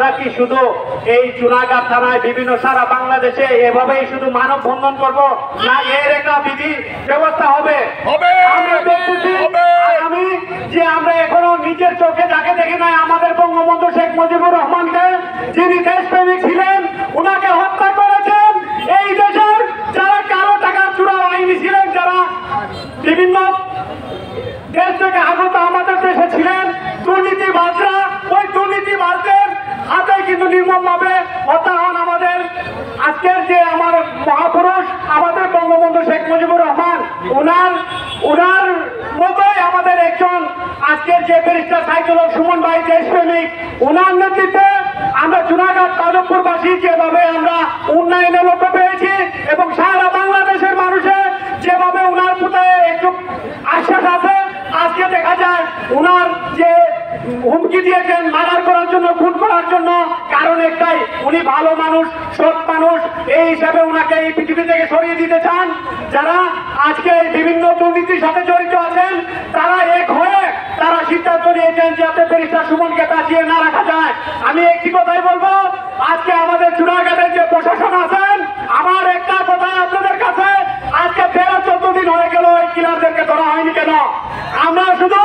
আমরা কি শুধু এই চুনাঘাট থানায় বিভিন্ন সারা বাংলাদেশে এভাবেই শুধু মানববন্ধন করব, না এর একটা বিধি ব্যবস্থা হবে? আমরা দেখতেছি আমি যে আমরা এখনো নিজের চোখে যাকে দেখি নাই, আমাদের বঙ্গবন্ধু শেখ মুজিবুর রহমানকে, যিনি দেশপ্রেমিক ছিলেন, উনাকে হত্যা করেছেন এই দেশের যারা কালো টাকা চুরা বাহিনী ছিলেন, যারা বিভিন্ন দেশ থেকে আগত আমাদের দেশে ছিলেন দুর্নীতিবাজরা, ওই দুর্নীতিবাজদের হাতে কিন্তু নির্মমভাবে হত্যা হন আমাদের আজকের যে আমার মহাপুরুষ আমাদের বঙ্গবন্ধু শেখ মুজিবুর রহমান। উনার মতোই আমাদের একজন আজকের যে ব্যারিস্টার সাইদুল হক সুমন ভাই দেশপ্রেমিক, উনার নেতৃত্বে আমরা চুনাঘাট মাধবপুরবাসী যেভাবে আমরা উন্নয়নের লক্ষ্য পেয়েছি এবং সারা বাংলাদেশের মানুষের যেভাবে উনার প্রতি একটু আশ্বাস আছে, আজকে দেখা যায় উনার যে হুমকি দিয়েছেন মার্ডার করার জন্য, খুন করার জন্য, কারণ একটাই, উনি ভালো মানুষ, সৎ মানুষ, এই হিসাবে উনাকে এই পৃথিবী থেকে সরিয়ে দিতে চান। যারা আজকে বিভিন্ন দুর্নীতির সাথে জড়িত আছেন তারা এক হয়ে তারা সিদ্ধান্ত নিয়েছেন যাতে ব্যারিস্টার সুমনকে বাঁচিয়ে না রাখা যায়। আমি একটি কথাই বলবো, আজকে আমাদের চুনাঘাটের যে প্রশাসন আছেন, আমার একটা কথা আপনাদের কাছে, আজকে 13-14 দিন হয়ে গেল এই কিলারদেরকে ধরা হয়নি কেন? আমরা শুধু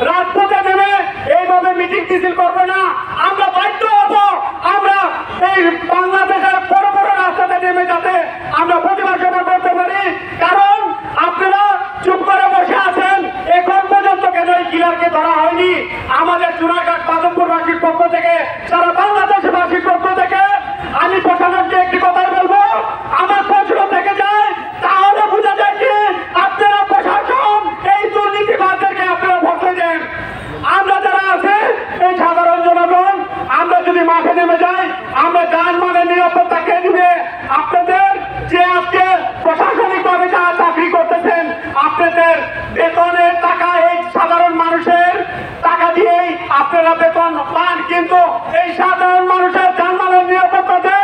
রাজপথে নেমে এইভাবে মিটিং মিছিল করবো না, আমরা বাধ্য হব আমরা এই বাংলাদেশের বড় বড় রাস্তাতে নেমে যাতে আমরা প্রতিবাদ সভা করতে পারি। কারণ আপনারা চুপ করে বসে আছেন, এখন পর্যন্ত কেন এই কিলারকে ধরা হয়নি? আমাদের চুনাঘাট মাধবপুরবাসীর পক্ষ থেকে, সারা বাংলাদেশবাসীর পক্ষ থেকে আমি প্রশাসনকে একটি কথাই বলবো, আমার প্রশ্ন থেকে যায়, তাহলে বোঝা যায় কি আপনারা প্রশাসন এই দুর্নীতিবাদদেরকে আপনারা ভরসা দেন। আমরা যারা আছে এই সাধারণ জনগণ, আমরা যদি মাঠে নেমে যাই, আমরা যানবাহনের নিরাপত্তা কে দিবে? আপনাদের যে আজকে প্রশাসনিকভাবে যারা চাকরি করতেছেন, আপনাদের বেতনের টাকা এই সাধারণ মানুষের টাকা দিয়েই আপনারা বেতন পান, কিন্তু এই সাধারণ মানুষের যানবাহনের নিরাপত্তাতে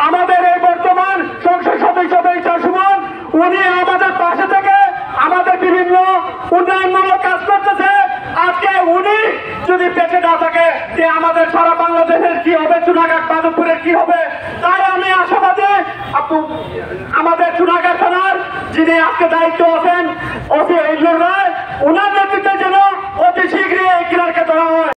আমাদের এই বর্তমান সংসদ সদস্য ব্যারিস্টার সুমন, উনি আমাদের পাশে থেকে আমাদের বিভিন্ন উন্নয়নমূলক কাজ করতেছে। আজকে উনি যদি বেঁচে না থাকে যে আমাদের সারা বাংলাদেশের কি হবে, চুনাঘাট মাধবপুরের কি হবে? তাই আমি আশাবাদী আমাদের চুনাঘাট থানার যিনি আজকে দায়িত্ব আছেন ওসি ইজনুর রায়, উনার নেতৃত্বে যেন অতি শীঘ্রই এই কিলারকে ধরা হয়।